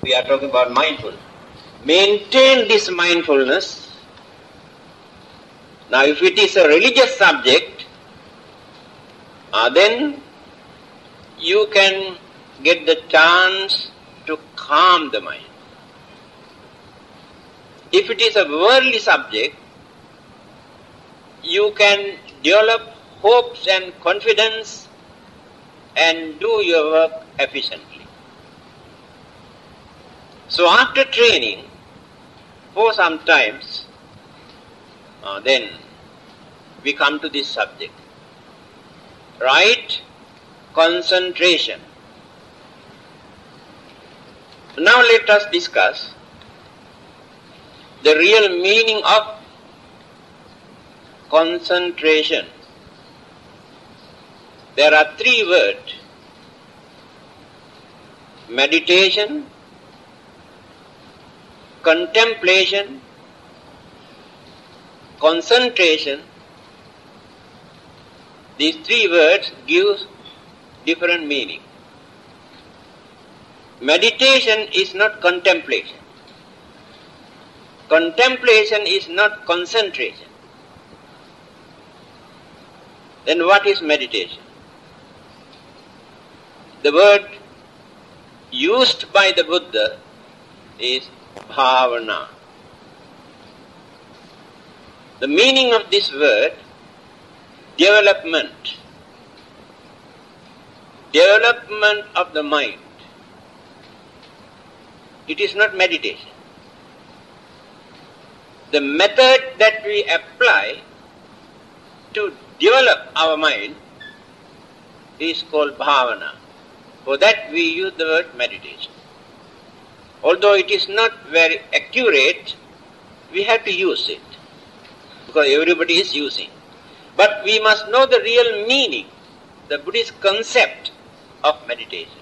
We are talking about mindfulness. Maintain this mindfulness. Now if it is a religious subject, then you can get the chance to calm the mind. If it is a worldly subject, you can develop hopes and confidence and do your work efficiently. So after training, for some times, then we come to this subject. Right concentration. Now let us discuss the real meaning of concentration. There are three words: meditation, contemplation, concentration. These three words give different meaning. Meditation is not contemplation. Contemplation is not concentration. Then what is meditation? The word used by the Buddha is bhavana. The meaning of this word, development. Development of the mind. It is not meditation. The method that we apply to develop our mind is called bhavana. For that we use the word meditation. Although it is not very accurate, we have to use it, because everybody is using. But we must know the real meaning, the Buddhist concept of meditation.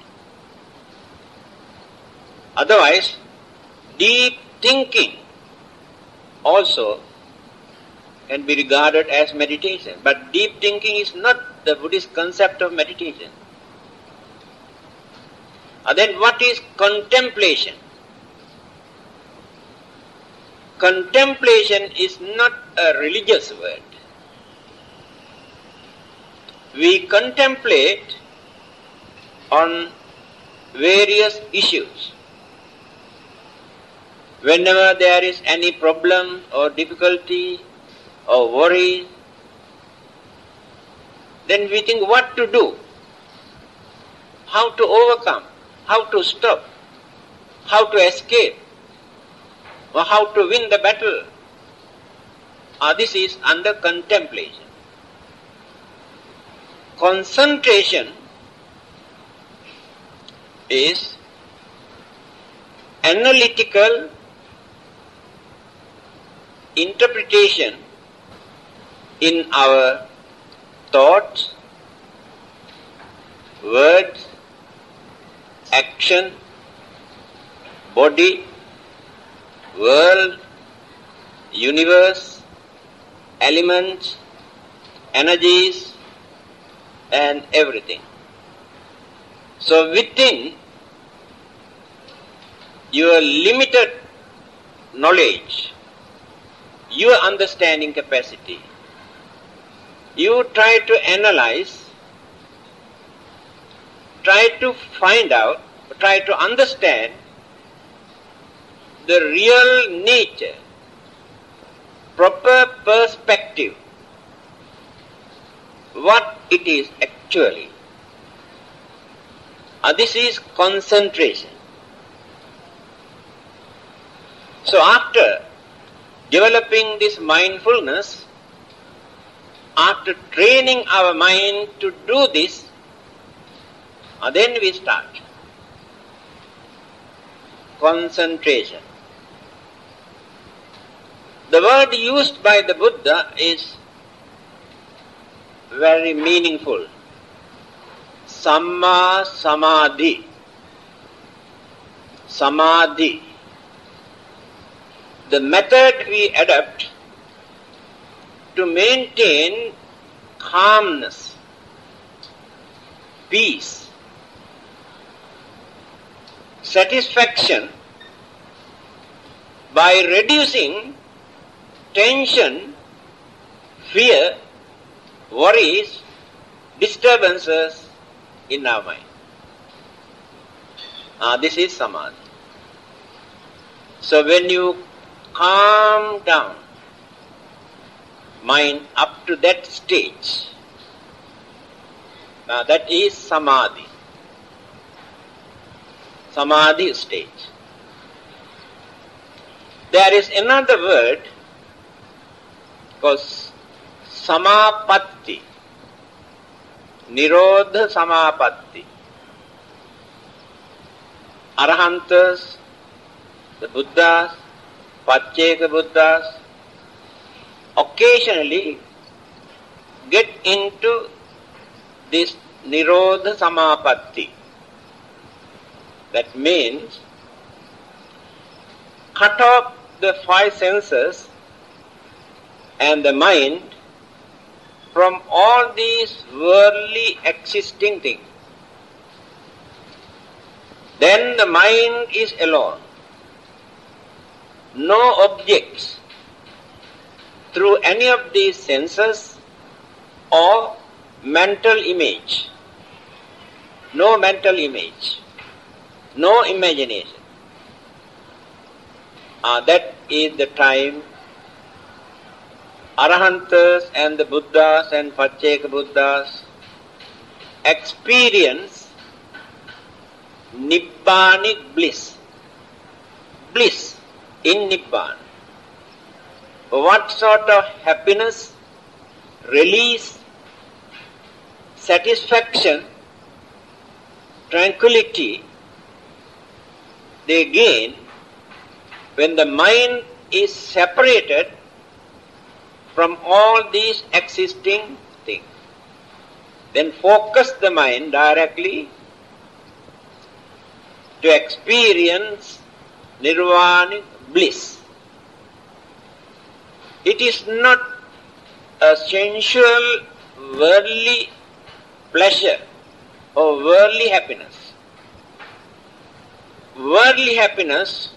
Otherwise, deep thinking also can be regarded as meditation. But deep thinking is not the Buddhist concept of meditation. Then what is contemplation? Contemplation is not a religious word. We contemplate on various issues. Whenever there is any problem or difficulty or worry, then we think what to do, how to overcome, how to stop, how to escape, or how to win the battle. This is under contemplation. Concentration is analytical interpretation in our thoughts, words, action, body, world, universe, elements, energies, and everything. So within your limited knowledge, your understanding capacity, you try to analyze, try to find out, try to understand the real nature, proper perspective, what it is actually. This is concentration. So after developing this mindfulness, after training our mind to do this, then we start concentration. The word used by the Buddha is very meaningful. Samma Samadhi. Samadhi. The method we adopt to maintain calmness, peace, satisfaction by reducing tension, fear, worries, disturbances in our mind. This is samadhi. So when you calm down mind up to that stage, that is samadhi. Samadhi stage. There is another word called samapatti. Nirodha samapatti. Arahantas, the Buddhas, Pacceka Buddhas, occasionally get into this Nirodha Samapatti. That means cut off the five senses and the mind from all these worldly existing things. Then the mind is alone. No objects through any of these senses or mental image. No mental image. No imagination. That is the time Arahantas and the Buddhas and Pacceka Buddhas experience Nibbanic bliss. Bliss in Nibbana. What sort of happiness, release, satisfaction, tranquility they gain when the mind is separated from all these existing things. Then focus the mind directly to experience nirvanic bliss. It is not a sensual, worldly pleasure or worldly happiness. Worldly happiness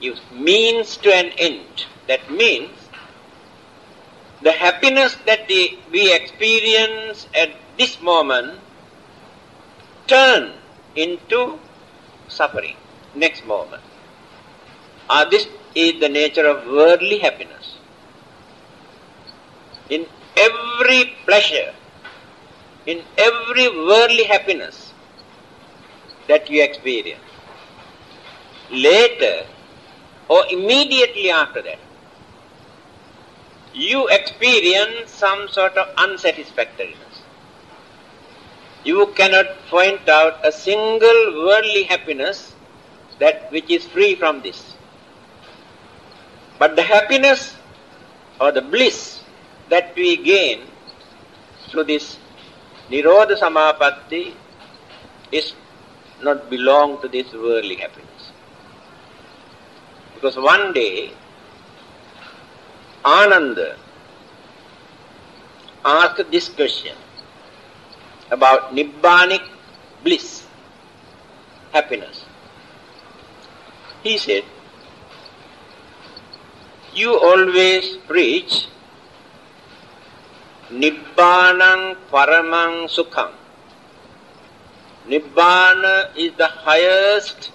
is means to an end. That means the happiness that we experience at this moment turn into suffering next moment. This is the nature of worldly happiness. In every pleasure, in every worldly happiness that you experience, later or immediately after that, you experience some sort of unsatisfactoriness. You cannot point out a single worldly happiness that which is free from this. But the happiness or the bliss that we gain through this Nirodha Samapatti is not belong to this worldly happiness. Because one day Ananda asked this question about Nibbanic bliss, happiness. He said, you always preach Nibbanang Paramang Sukham. Nibbana is the highest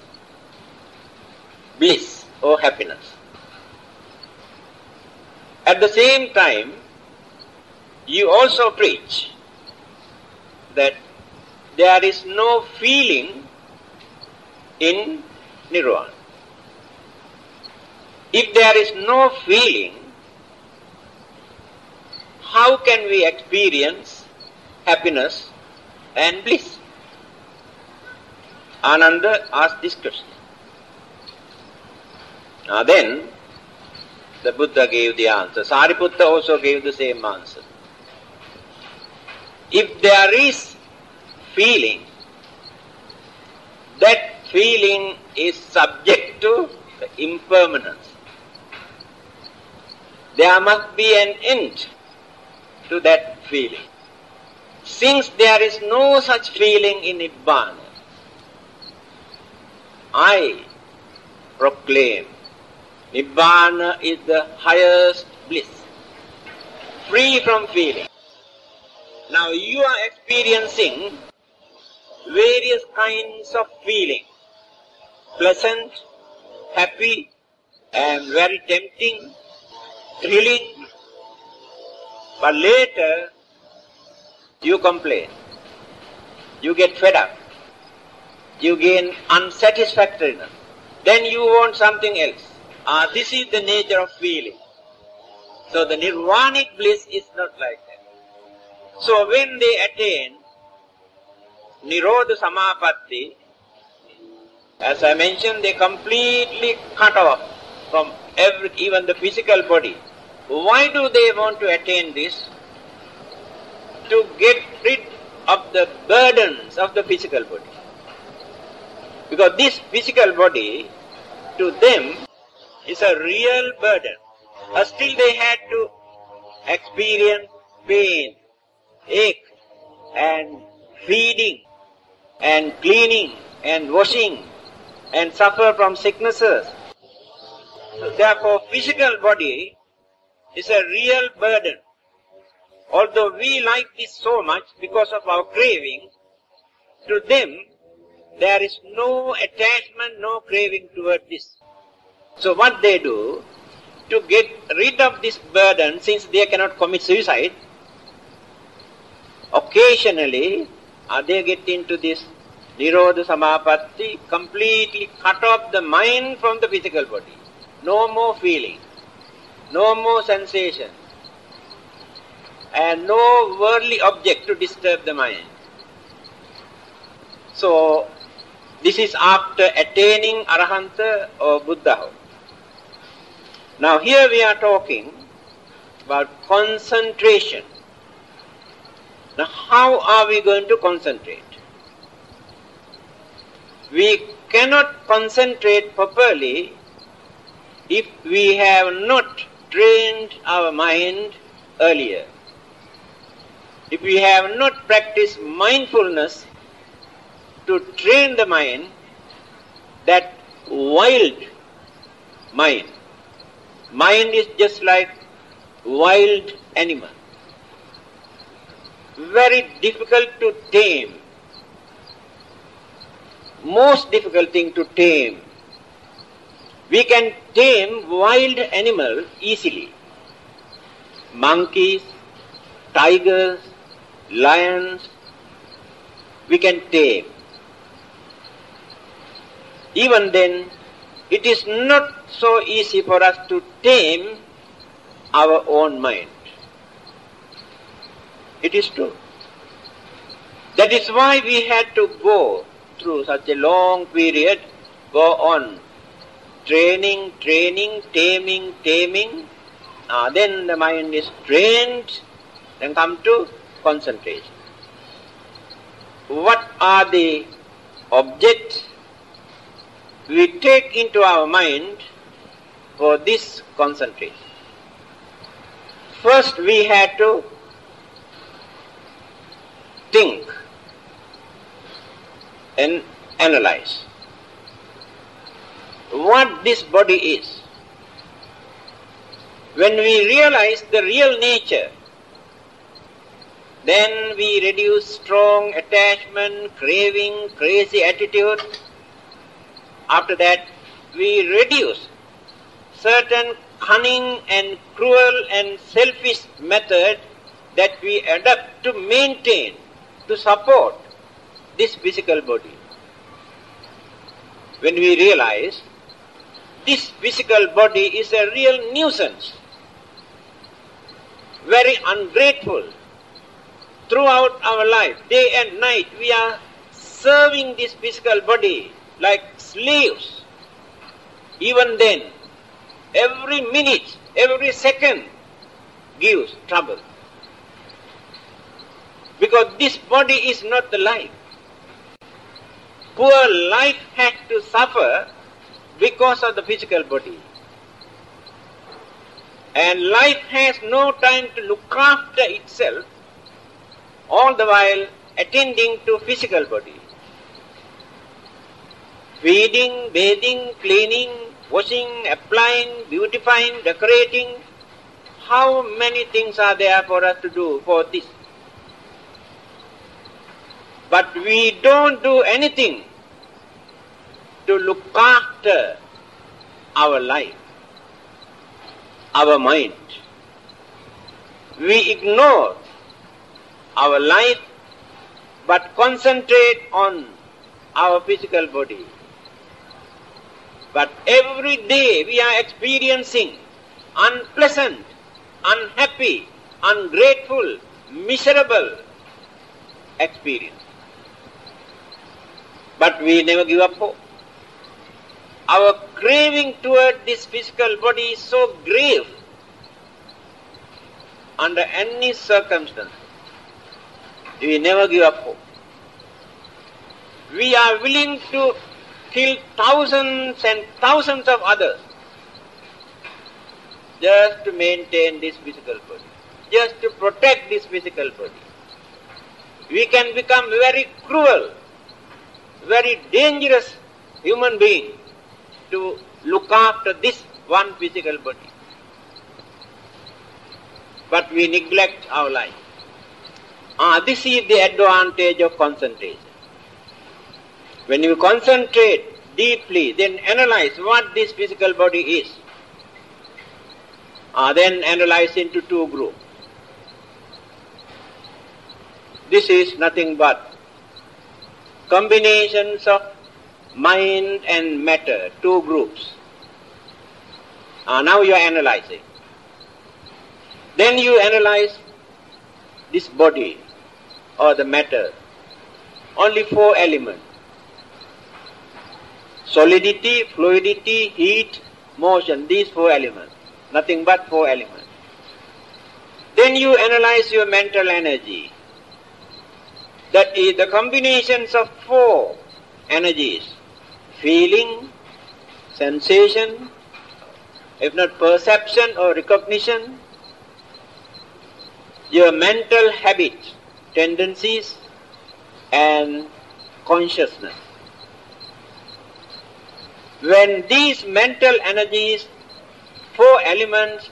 bliss or happiness. At the same time, you also preach that there is no feeling in Nirvana. If there is no feeling, how can we experience happiness and bliss? Ananda asked this question. Then the Buddha gave the answer. Sariputta also gave the same answer. If there is feeling, that feeling is subject to the impermanence. There must be an end to that feeling. Since there is no such feeling in Nibbana, I proclaim Nibbana is the highest bliss, free from feeling. Now you are experiencing various kinds of feeling, pleasant, happy, and very tempting, thrilling, but later you complain, you get fed up, you gain unsatisfactoriness, then you want something else. This is the nature of feeling. So the nirvanic bliss is not like that. So when they attain Nirodha Samapatti, as I mentioned, they completely cut off from even the physical body. Why do they want to attain this? To get rid of the burdens of the physical body. Because this physical body, to them, is a real burden. Still they had to experience pain, ache, and feeding, and cleaning, and washing, and suffer from sicknesses. So therefore, physical body is a real burden. Although we like this so much because of our craving, to them there is no attachment, no craving toward this. So what they do, to get rid of this burden, since they cannot commit suicide, occasionally they get into this Nirodha Samapatti, completely cut off the mind from the physical body. No more feeling, no more sensation, and no worldly object to disturb the mind. So, this is after attaining Arahanta or Buddhahood. Now here we are talking about concentration. Now how are we going to concentrate? We cannot concentrate properly if we have not trained our mind earlier. If we have not practiced mindfulness to train the mind, that wild mind. Mind is just like wild animal. Very difficult to tame. Most difficult thing to tame. We can tame wild animals easily. Monkeys, tigers, lions, we can tame. Even then, it is not so easy for us to tame our own mind. It is true. That is why we had to go through such a long period, go on training, taming. Then the mind is trained, then come to concentration. What are the objects we take into our mind for this concentration? First we had to think and analyze what this body is. When we realize the real nature, then we reduce strong attachment, craving, crazy attitude. After that, we reduce certain cunning and cruel and selfish method that we adopt to maintain, to support this physical body. When we realize this physical body is a real nuisance, very ungrateful. Throughout our life, day and night, we are serving this physical body like slaves. Even then, every minute, every second gives trouble. Because this body is not the life. Poor life has to suffer because of the physical body. And life has no time to look after itself, all the while attending to physical body. feeding, bathing, cleaning, washing, applying, beautifying, decorating. How many things are there for us to do for this? But we don't do anything to look after our life, our mind. We ignore our life but concentrate on our physical body. But every day we are experiencing unpleasant, unhappy, ungrateful, miserable experience. But we never give up hope. Our craving toward this physical body is so grave. Under any circumstance, we never give up hope. We are willing to kill thousands and thousands of others just to maintain this physical body, just to protect this physical body. We can become very cruel, very dangerous human being to look after this one physical body. But we neglect our life. This is the advantage of concentration. When you concentrate deeply, then analyze what this physical body is. Then analyze into two groups. This is nothing but combinations of mind and matter, two groups. Now you are analyzing. Then you analyze this body or the matter. Only four elements. Solidity, fluidity, heat, motion. These four elements. Nothing but four elements. Then you analyze your mental energy. That is the combinations of four energies. Feeling, sensation, if not perception or recognition, your mental habits, tendencies, and consciousness. When these mental energies, four elements,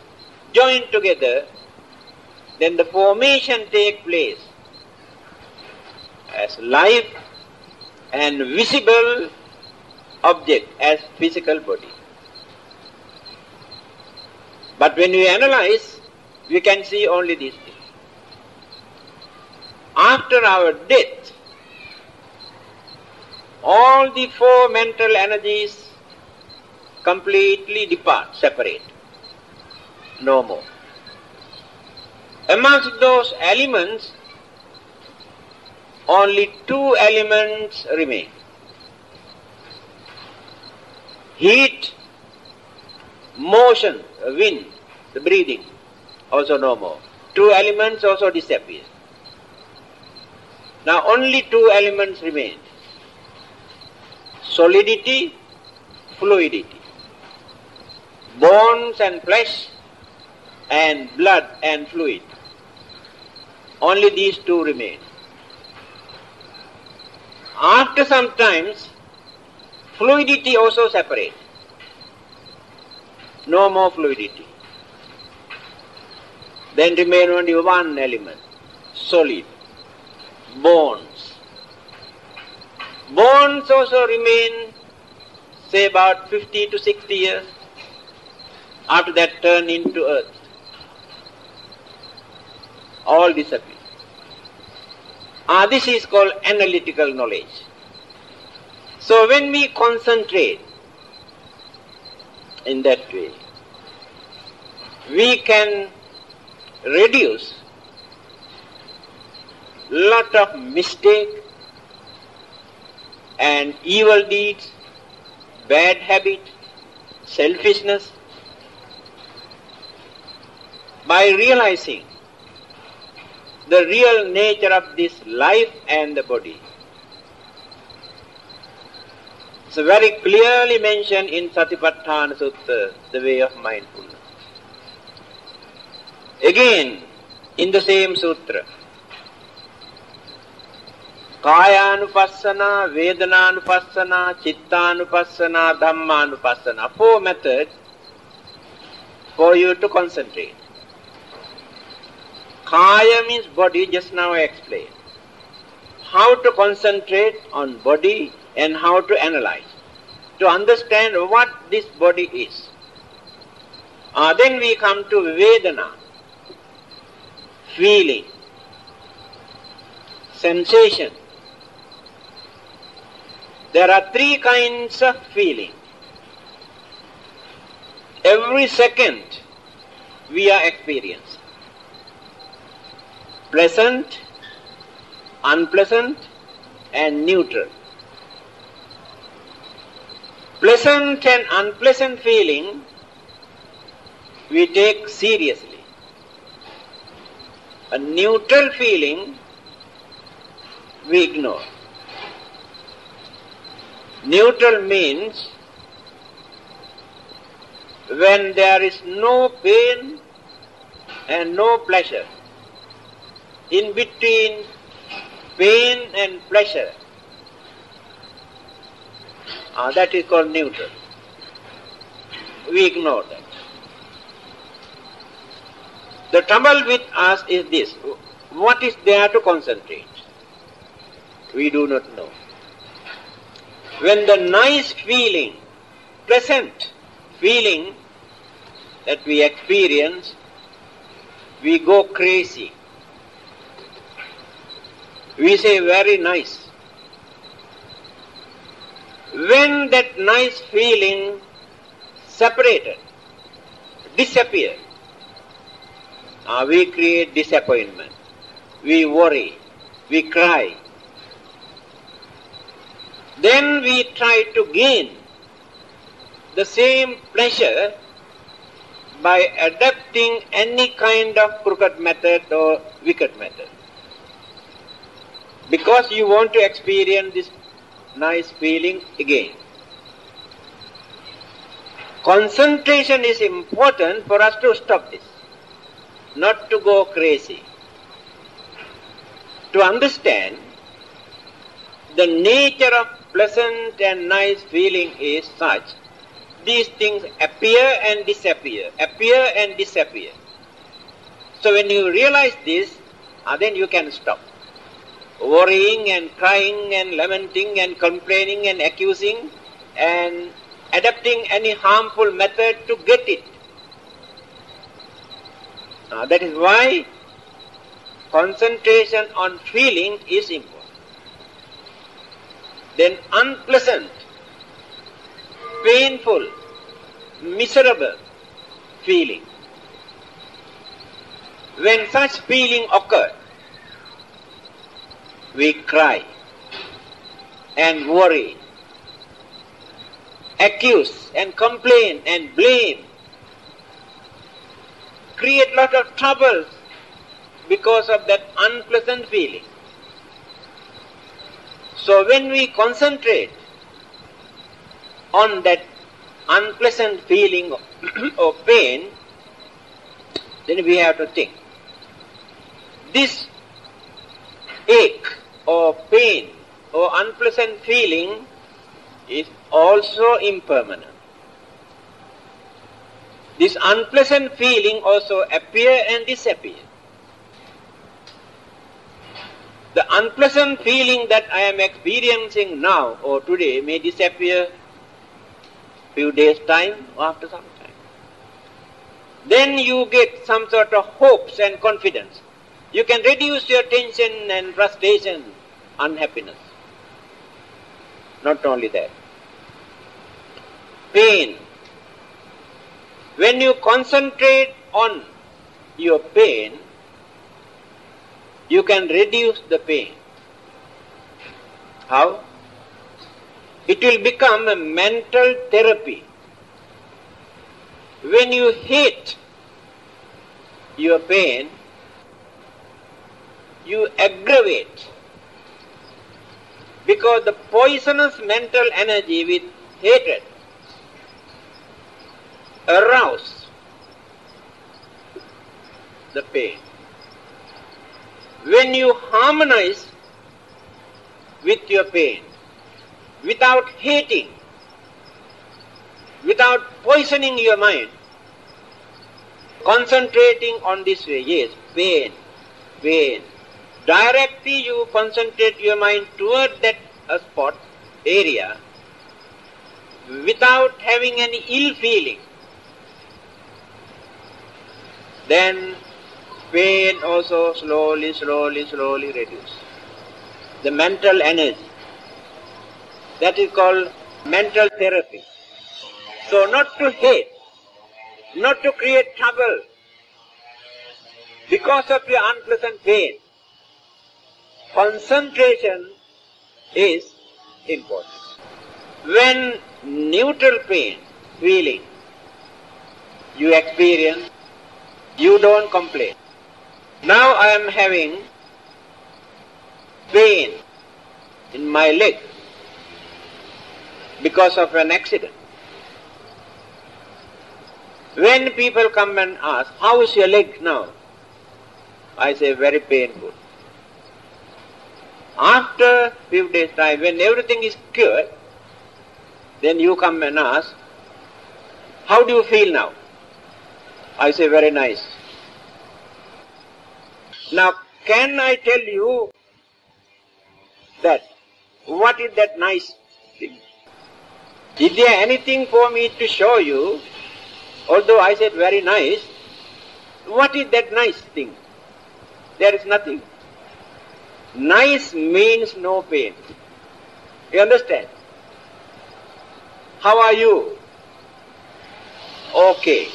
join together, then the formation takes place as life and visible object as physical body. But when we analyze, we can see only these things. After our death, all the four mental energies completely depart, separate. No more. Amongst those elements, only two elements remain. Heat, motion, wind, the breathing, also no more. Two elements also disappear. Now only two elements remain. Solidity, fluidity. Bones and flesh and blood and fluid. Only these two remain. After some times, fluidity also separates. No more fluidity. Then remain only one element, solid, bones. Bones also remain, say about 50 to 60 years. After that turn into earth. All disappear. This is called analytical knowledge. So when we concentrate in that way, we can reduce lot of mistake and evil deeds, bad habit, selfishness, by realizing the real nature of this life and the body. It's very clearly mentioned in Satipatthana Sutta, the way of mindfulness. Again, in the same sutra, Kaya-anupassana, Vedana-anupassana, Chitta-anupassana, Dhamma-anupassana. 4 methods for you to concentrate. Kaya means body, just now I explained. How to concentrate on body and how to analyze, to understand what this body is. Then we come to Vedana, feeling, sensation. There are 3 kinds of feeling. Every second we are experiencing pleasant, unpleasant and neutral. Pleasant and unpleasant feeling we take seriously. A neutral feeling we ignore. Neutral means when there is no pain and no pleasure. In between pain and pleasure, that is called neutral. We ignore that. The trouble with us is this: what is there to concentrate? We do not know. When the nice feeling, pleasant feeling that we experience, we go crazy. We say very nice. When that nice feeling separated, disappear, we create disappointment. We worry. We cry. Then we try to gain the same pleasure by adapting any kind of crooked method or wicked method. Because you want to experience this nice feeling again. Concentration is important for us to stop this, not to go crazy. To understand the nature of pleasant and nice feeling is such, these things appear and disappear, appear and disappear. So when you realize this, then you can stop worrying and crying and lamenting and complaining and accusing and adapting any harmful method to get it. That is why concentration on feeling is important. Then unpleasant, painful, miserable feeling. When such feeling occurs, we cry and worry, accuse and complain and blame, create lot of troubles because of that unpleasant feeling. So when we concentrate on that unpleasant feeling or pain, then we have to think, this ache or pain or unpleasant feeling is also impermanent. This unpleasant feeling also appear and disappear. The unpleasant feeling that I am experiencing now or today may disappear few days time or after some time. Then you get some sort of hopes and confidence. You can reduce your tension and frustration, unhappiness. Not only that. Pain. When you concentrate on your pain, you can reduce the pain. How? It will become a mental therapy. When you hate your pain, you aggravate, because the poisonous mental energy with hatred arouse the pain. When you harmonize with your pain, without hating, without poisoning your mind, concentrating on this way, yes, pain, pain. Directly you concentrate your mind toward that spot, area, without having any ill feeling. Then pain also slowly reduces. The mental energy, that is called mental therapy. So not to hate, not to create trouble because of your unpleasant pain. Concentration is important. When neutral pain, feeling, you experience, you don't complain. Now I am having pain in my leg because of an accident. When people come and ask, how is your leg now? I say, very painful. After few days' time, when everything is cured, then you come and ask, how do you feel now? I say, very nice. Now, can I tell you that, what is that nice thing? Is there anything for me to show you? Although I said very nice, what is that nice thing? There is nothing. Nice means no pain. You understand? How are you? Okay.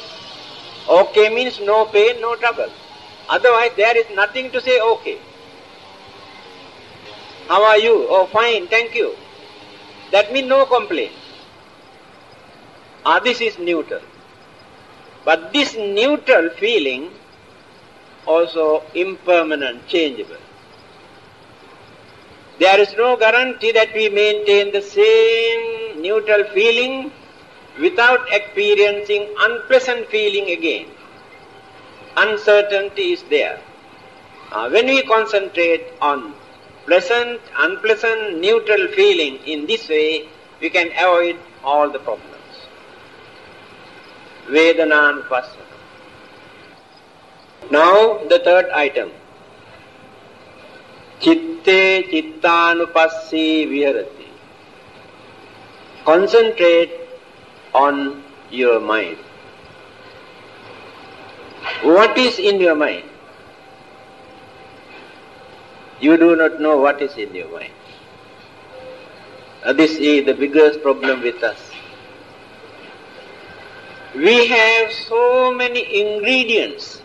Okay means no pain, no trouble. Otherwise there is nothing to say okay. How are you? Oh, fine, thank you. That means no complaint. This is neutral. But this neutral feeling also impermanent, changeable. There is no guarantee that we maintain the same neutral feeling without experiencing unpleasant feeling again. Uncertainty is there. When we concentrate on pleasant, unpleasant, neutral feeling in this way, we can avoid all the problems. Vedanānupassana. Now the third item. Chitte chittanupassī viharati. Concentrate on your mind. What is in your mind? You do not know what is in your mind. This is the biggest problem with us. We have so many ingredients,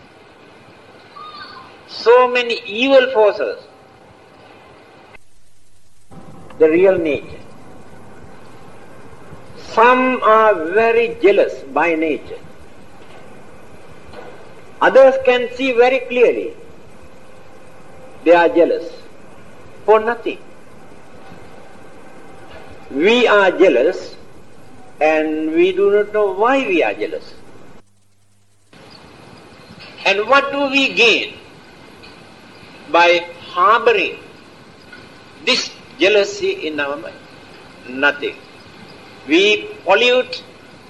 so many evil forces. The real nature. Some are very jealous by nature. Others can see very clearly they are jealous for nothing. We are jealous and we do not know why we are jealous. And what do we gain by harboring this jealousy in our mind? Nothing. We pollute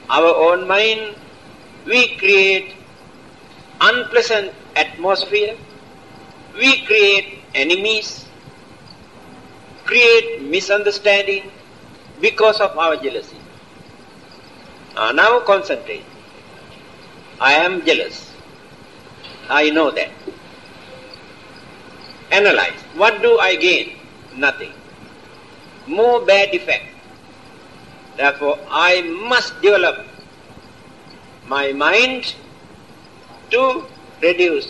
our own mind, we create unpleasant atmosphere, we create enemies, create misunderstanding because of our jealousy. Now concentrate. I am jealous. I know that. Analyze. What do I gain? Nothing. More bad effect. Therefore, I must develop my mind to reduce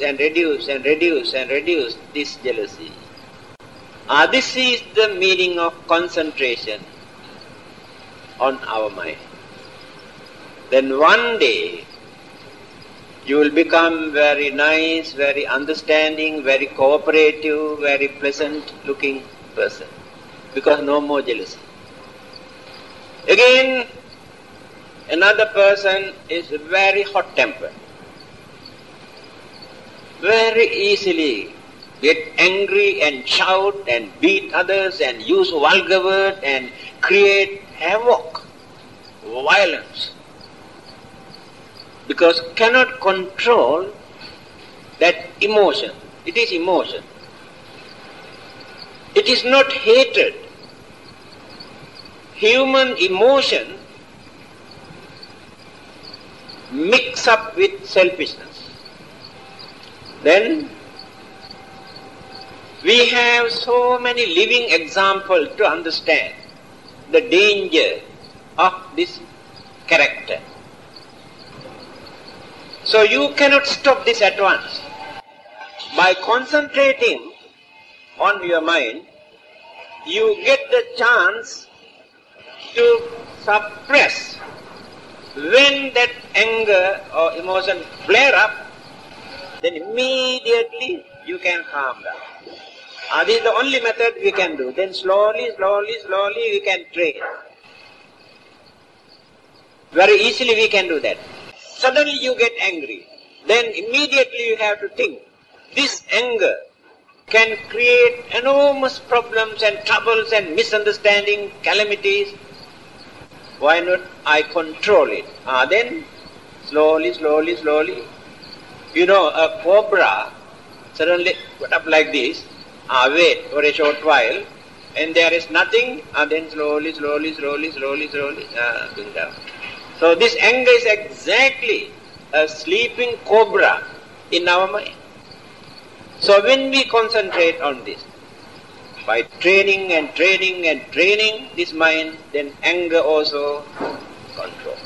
this jealousy. This is the meaning of concentration on our mind. Then one day you will become very nice, very understanding, very cooperative, very pleasant looking person, because no more jealousy. Again, another person is very hot-tempered, very easily get angry and shout and beat others and use vulgar words and create havoc, violence. Because cannot control that emotion. It is emotion. It is not hatred. Human emotion mix up with selfishness. Then we have so many living examples to understand the danger of this character. So you cannot stop this at once. By concentrating on your mind, you get the chance to suppress. When that anger or emotion flare up, then immediately you can calm down. This is the only method we can do. Then slowly we can train. Very easily we can do that. Suddenly you get angry. Then immediately you have to think. This anger can create enormous problems and troubles and misunderstanding, calamities. Why not I control it? Then slowly. You know, a cobra suddenly put up like this, wait for a short while, and there is nothing, then slowly bring down. So this anger is exactly a sleeping cobra in our mind. So when we concentrate on this, by training this mind, then anger also control.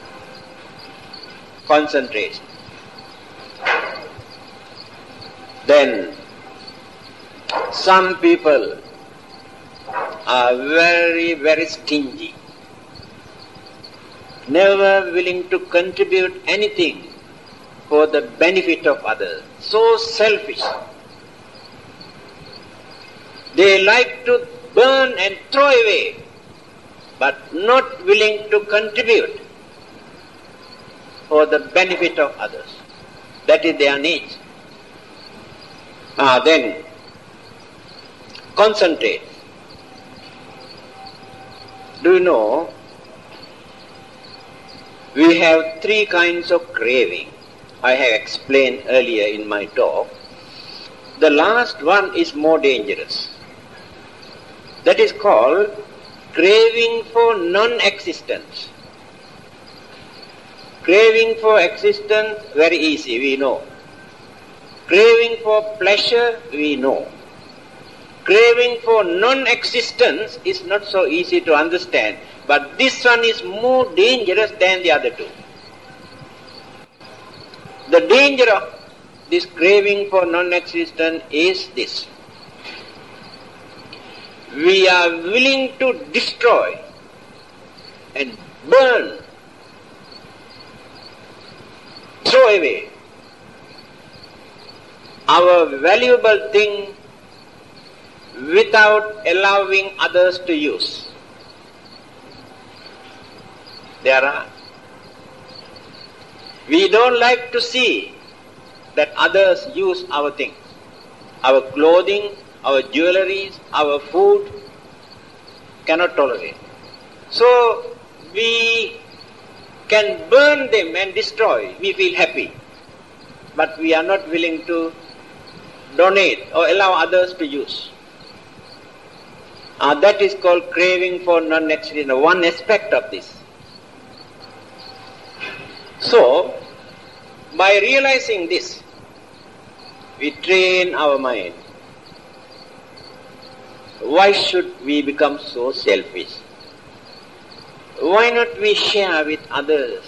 Concentration. Then some people are very stingy, never willing to contribute anything for the benefit of others, so selfish. They like to burn and throw away, but not willing to contribute for the benefit of others. That is their nature. Then concentrate. Do you know, we have three kinds of craving. I have explained earlier in my talk. The last one is more dangerous. That is called craving for non-existence. Craving for existence, very easy, we know. Craving for pleasure, we know. Craving for non-existence is not so easy to understand, but this one is more dangerous than the other two. The danger of this craving for non-existence is this. We are willing to destroy and burn, throw away our valuable thing without allowing others to use. We don't like to see that others use our things, our clothing, our jewelries, our food, cannot tolerate. So we can burn them and destroy, we feel happy, but we are not willing to donate or allow others to use. That is called craving for non-existence, one aspect of this. So, by realizing this, we train our mind. Why should we become so selfish? Why not we share with others?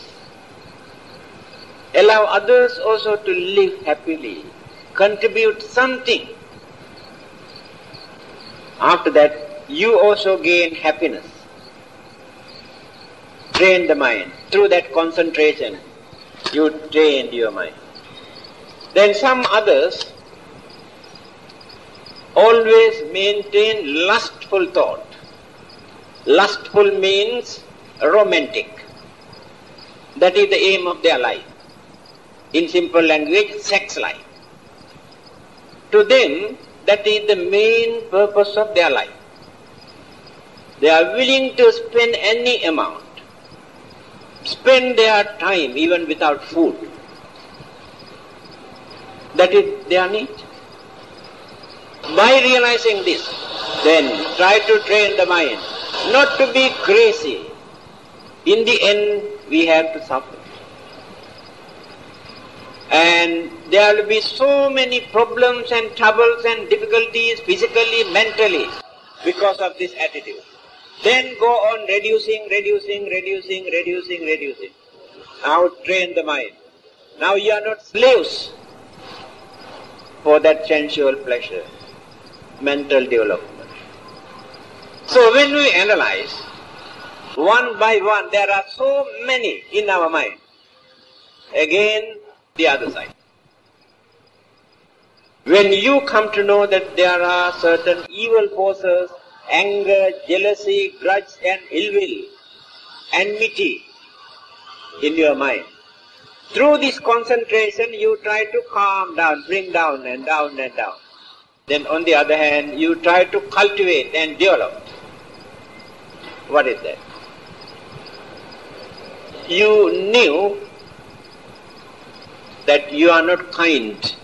Allow others also to live happily, contribute something. After that, you also gain happiness. Train the mind. Through that concentration, you trained your mind. Then some others always maintain lustful thought. Lustful means romantic. That is the aim of their life. In simple language, sex life. To them, That is the main purpose of their life. They are willing to spend any amount, spend their time even without food. That is their need. By realizing this, then try to train the mind not to be crazy. In the end, we have to suffer. And there will be so many problems and troubles and difficulties physically, mentally, because of this attitude. Then go on reducing. Now train the mind. Now you are not slaves for that sensual pleasure, mental development. So when we analyze, one by one, there are so many in our mind. Again, the other side. When you come to know that there are certain evil forces, anger, jealousy, grudge and ill will, enmity in your mind, through this concentration you try to calm down, bring down and down and down. Then on the other hand, you try to cultivate and develop. What is that? You knew that you are not kind,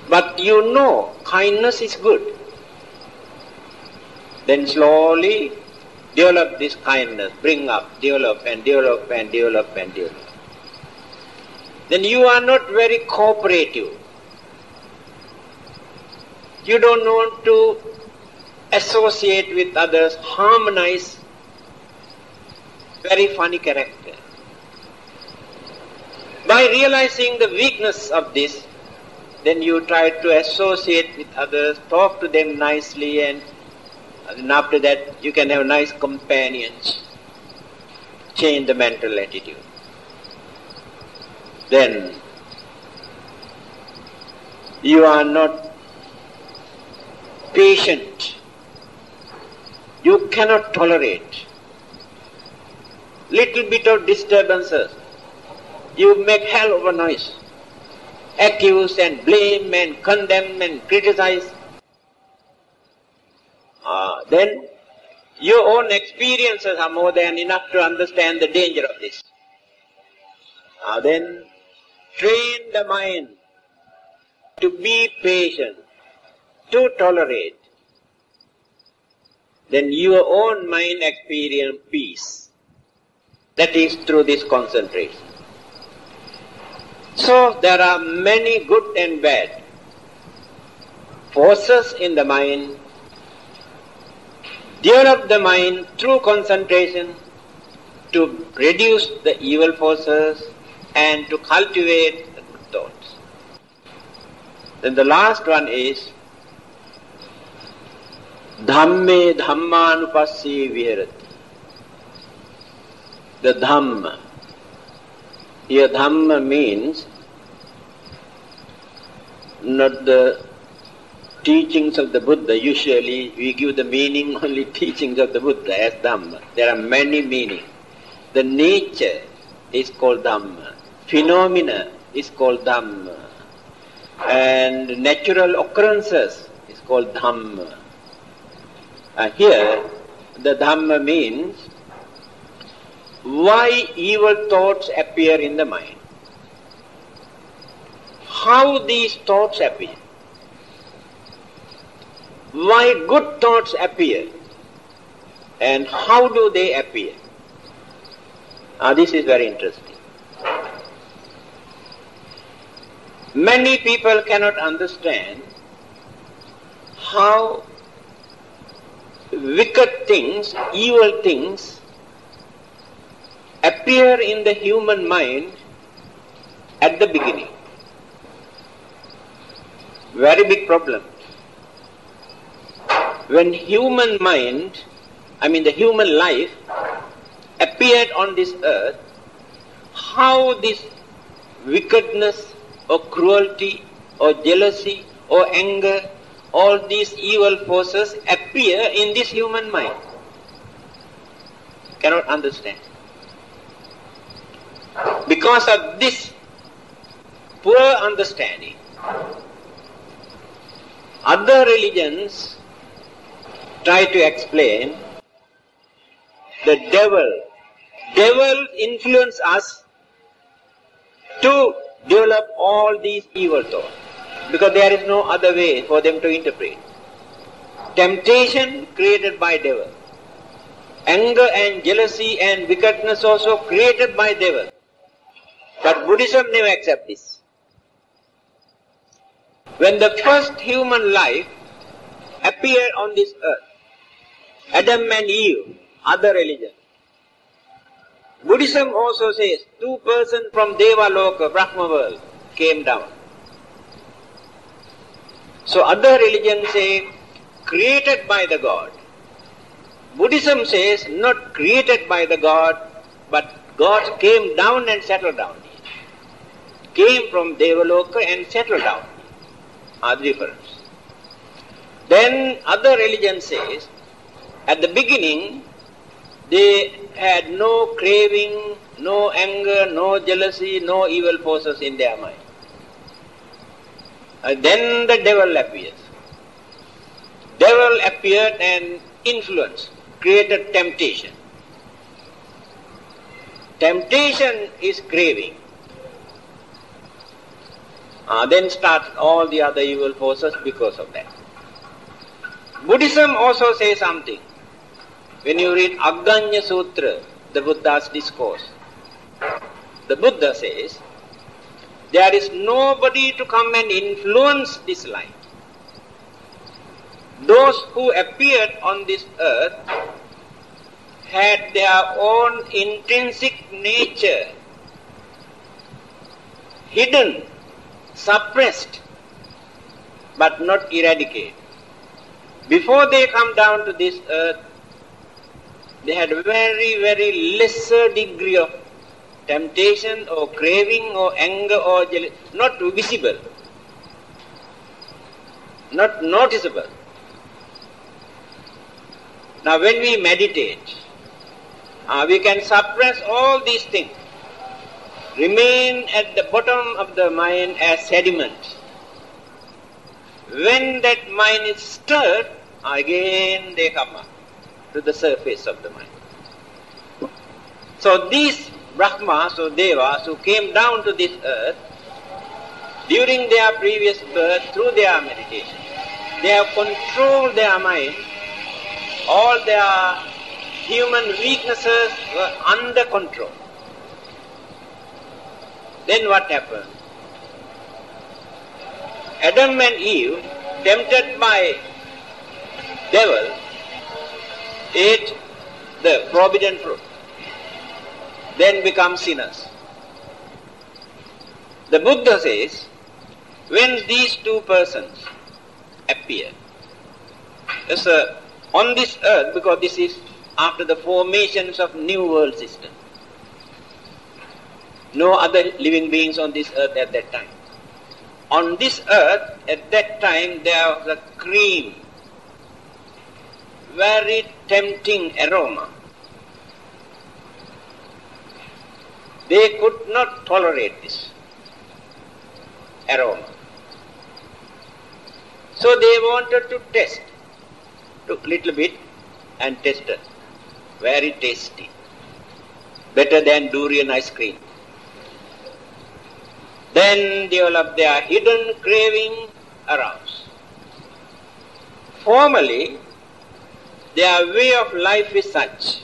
but you know kindness is good. Then slowly develop this kindness, bring up, develop and develop and develop and develop. Then you are not very cooperative. You don't want to associate with others, harmonize. Very funny character. By realizing the weakness of this, then you try to associate with others, talk to them nicely, and after that you can have nice companions. Change the mental attitude. Then you are not patient. You cannot tolerate little bit of disturbances. You make hell of a noise. Accuse and blame and condemn and criticize. Then your own experiences are more than enough to understand the danger of this. Then train the mind to be patient, to tolerate. Then your own mind experience peace. That is through this concentration. So there are many good and bad forces in the mind. Develop the mind through concentration to reduce the evil forces and to cultivate the good thoughts. Then the last one is Dhamme Dhammanupassi Viharati. The Dhamma. Here Dhamma means not the teachings of the Buddha. Usually we give the meaning only teachings of the Buddha as Dhamma. There are many meanings. The nature is called Dhamma. Phenomena is called Dhamma. And natural occurrences is called Dhamma. Here the Dhamma means why evil thoughts appear in the mind. How these thoughts appear. Why good thoughts appear. And how do they appear. This is very interesting. Many people cannot understand how wicked things, evil things appear in the human mind at the beginning. Very big problem. When human mind, the human life appeared on this earth, how this wickedness or cruelty or jealousy or anger, all these evil forces appear in this human mind. Cannot understand. Because of this poor understanding, Other religions try to explain the devil. Devil influence us to develop all these evil thoughts, because there is no other way for them to interpret. Temptation created by devil. Anger and jealousy and wickedness also created by devil. But Buddhism never accepts this. When the first human life appeared on this earth, Adam and Eve, other religion, Buddhism also says 2 persons from Deva Loka, Brahma world, came down. So other religions say created by the God. Buddhism says not created by the God, but God came down and settled down here. Came from Devaloka and settled down. Are the difference. Then other religion says at the beginning they had no craving, no anger, no jealousy, no evil forces in their mind. Then the devil appears. Devil appeared and influenced, created temptation. Temptation is craving. Then start all the other evil forces because of that. Buddhism also says something. When you read Aganya Sutra, the Buddha's discourse, the Buddha says, there is nobody to come and influence this life. Those who appeared on this earth had their own intrinsic nature hidden, suppressed, but not eradicated. Before they come down to this earth, they had a very, very lesser degree of temptation or craving or anger or jealousy, not visible, not noticeable. Now when we meditate, we can suppress all these things, remain at the bottom of the mind as sediment. When that mind is stirred, again they come up to the surface of the mind. So these Brahmas or Devas who came down to this earth, during their previous birth, through their meditation, they have controlled their mind. All their human weaknesses were under control. Then what happened? Adam and Eve, tempted by devil, ate the forbidden fruit, then become sinners. The Buddha says, when these 2 persons appear, on this earth, because this is after the formations of new world system, no other living beings on this earth at that time. On this earth, at that time, there was a cream, very tempting aroma. They could not tolerate this aroma. So they wanted to test. Took little bit and tested. Very tasty. Better than durian ice cream. Then develop their hidden craving aroused. Formally, their way of life is such.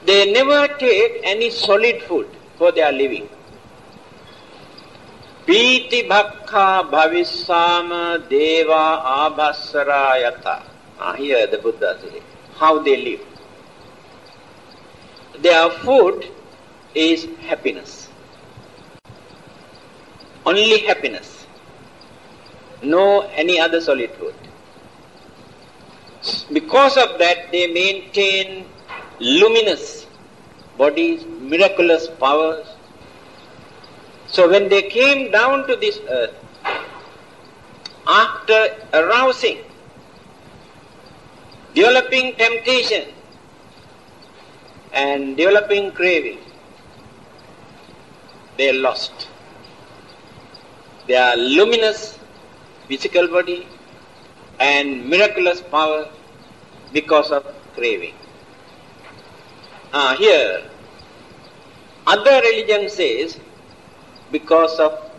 They never take any solid food for their living. Piti bhakha bhavissama deva abhasarayata. Here the Buddha says how they live. Their food is happiness. Only happiness. No any other solid food. Because of that they maintain luminous bodies, miraculous powers. So when they came down to this earth, after arousing, developing temptation and developing craving, they lost their luminous physical body and miraculous power because of craving. Here, other religion says because of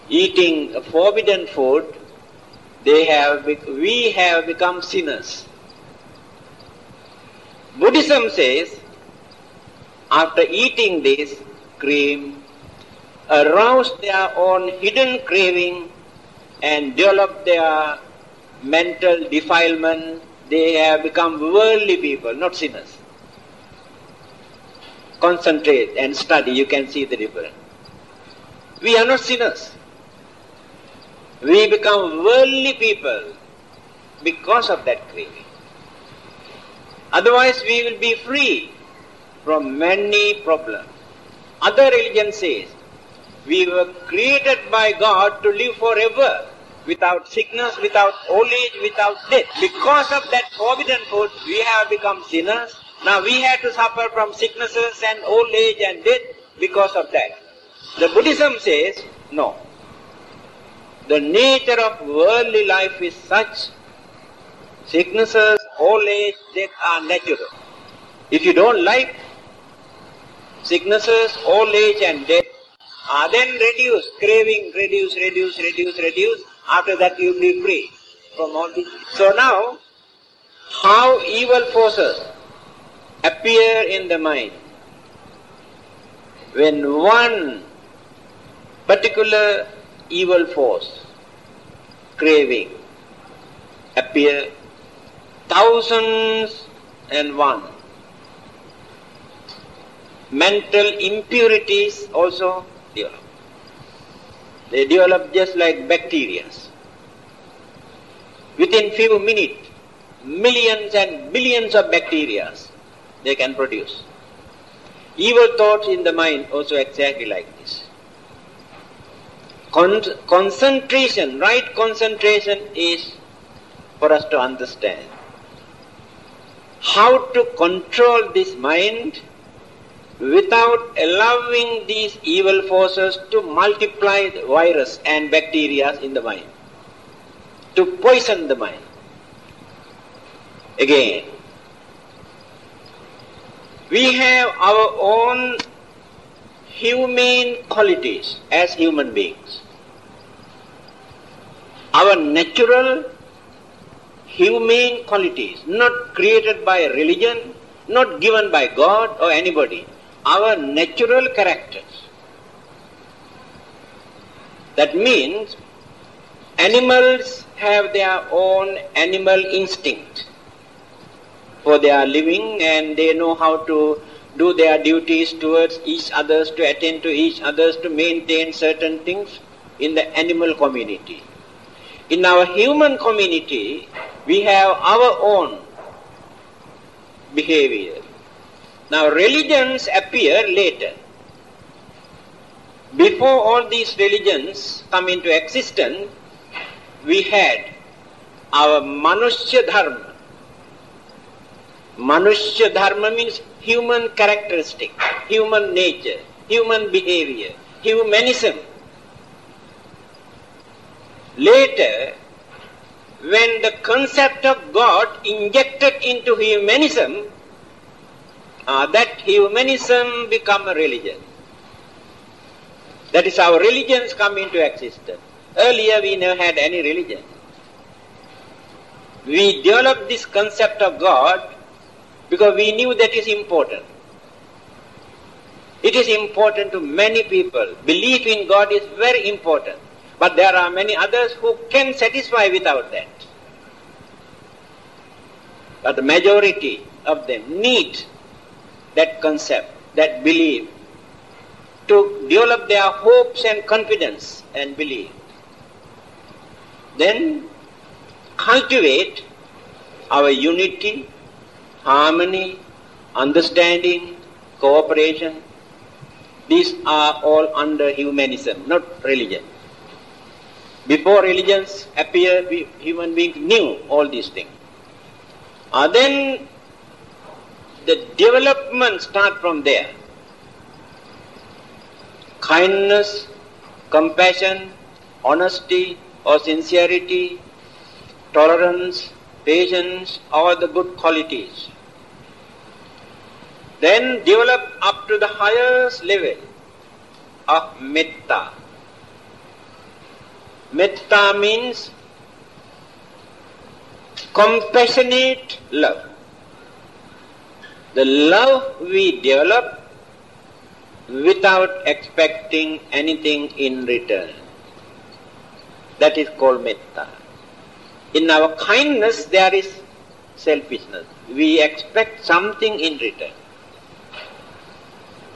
eating forbidden food, we have become sinners. Buddhism says after eating this cream, arouse their own hidden craving and develop their mental defilement, they have become worldly people, not sinners. Concentrate and study, you can see the difference. We are not sinners. We become worldly people because of that craving. Otherwise we will be free from many problems. Other religion says we were created by God to live forever, without sickness, without old age, without death. Because of that forbidden food, we have become sinners. Now we have to suffer from sicknesses and old age and death because of that. The Buddhism says, no. The nature of worldly life is such, sicknesses, old age, death are natural. If you don't like sicknesses, old age and death, then reduce, craving, reduce. After that you will be free from all these. So now, how evil forces appear in the mind. When one particular evil force, craving, appear, thousands and one. Mental impurities also develop. They develop just like bacteria. Within few minutes, millions and billions of bacteria they can produce. Evil thoughts in the mind also exactly like this. Concentration, right concentration is for us to understand how to control this mind without allowing these evil forces to multiply the virus and bacteria in the mind, to poison the mind. Again, we have our own humane qualities as human beings. Our natural humane qualities, not created by religion, not given by God or anybody. Our natural characters. That means animals have their own animal instinct for their living, and they know how to do their duties towards each others, to attend to each others, to maintain certain things in the animal community. In our human community, we have our own behavior. Now religions appear later. Before all these religions come into existence, we had our Manushya Dharma. Manushya Dharma means human characteristic, human nature, human behavior, humanism. Later, when the concept of God injected into humanism, that humanism become a religion. That is how religions come into existence. Earlier we never had any religion. We developed this concept of God because we knew that is important. It is important to many people. Belief in God is very important. But there are many others who can satisfy without that. But the majority of them need that concept, that belief, to develop their hopes and confidence and belief. Then cultivate our unity, harmony, understanding, cooperation. These are all under humanism, not religion. Before religions appeared, human beings knew all these things. Then the development starts from there. Kindness, compassion, honesty, or sincerity, tolerance, patience, all the good qualities. Then develop up to the highest level of metta. Metta means compassionate love. The love we develop without expecting anything in return. That is called metta. In our kindness there is selfishness. We expect something in return.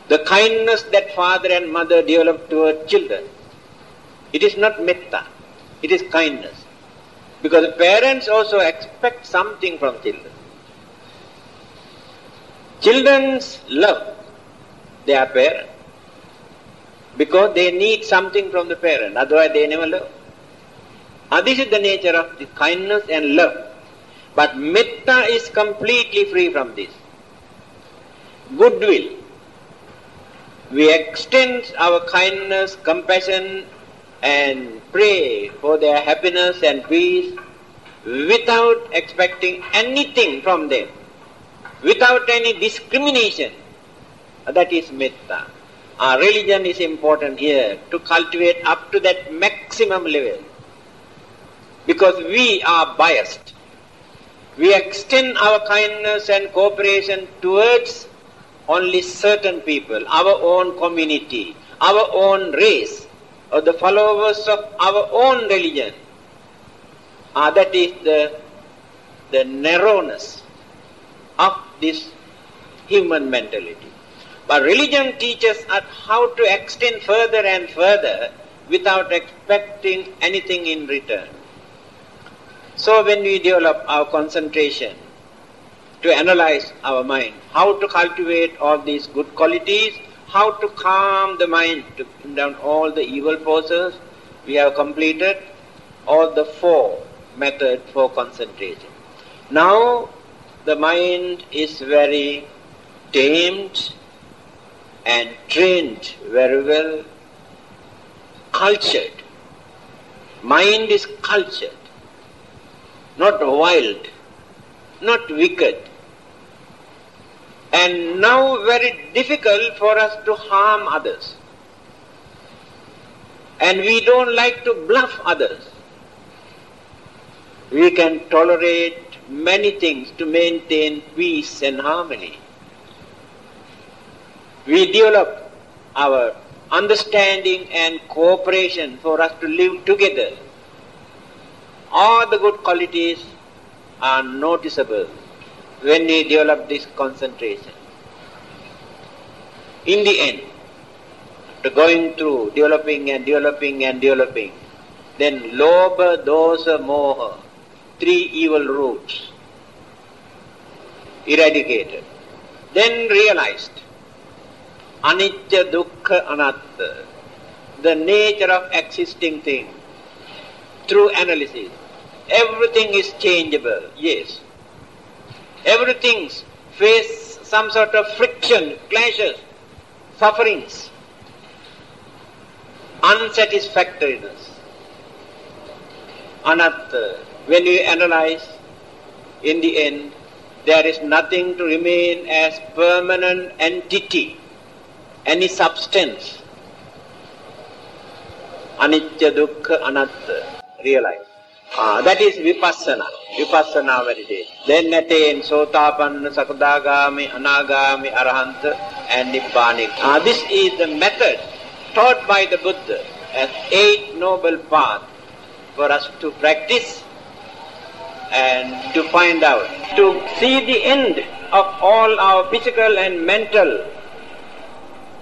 The kindness that father and mother develop toward children, it is not metta, it is kindness. Because the parents also expect something from children. Children love their parent because they need something from the parent, otherwise they never love. This is the nature of the kindness and love. But metta is completely free from this. Goodwill. We extend our kindness, compassion and pray for their happiness and peace without expecting anything from them, without any discrimination. That is metta. Our religion is important here to cultivate up to that maximum level. Because we are biased. We extend our kindness and cooperation towards only certain people, our own community, our own race, or the followers of our own religion. That is the narrowness of this human mentality. But religion teaches us how to extend further and further without expecting anything in return. So when we develop our concentration to analyze our mind, how to cultivate all these good qualities, how to calm the mind, to bring down all the evil forces, we have completed all the 4 methods for concentration. Now the mind is very tamed and trained very well, cultured. Mind is cultured, not wild, not wicked. And now very difficult for us to harm others. And we don't like to bluff others. We can tolerate many things to maintain peace and harmony. We develop our understanding and cooperation for us to live together. All the good qualities are noticeable when we develop this concentration. In the end, after going through developing and developing and developing, then lobha, dosa, moha, 3 evil roots eradicated. Then realized anicca, dukkha, anatta, the nature of existing thing through analysis. Everything is changeable, yes. Everything faces some sort of friction, clashes, sufferings, unsatisfactoriness. Anatta, when you analyze, in the end, there is nothing to remain as permanent entity, any substance. Anicca, dukkha, anatta, realize. That is vipassana meditation. Then attain sotapanna, sakadagami, anagami, arahanta and nibbana. This is the method taught by the Buddha as 8 noble paths for us to practice and to find out, to see the end of all our physical and mental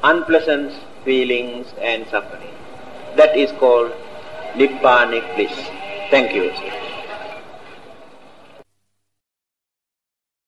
unpleasant feelings and suffering. That is called nibbanic bliss. Thank you.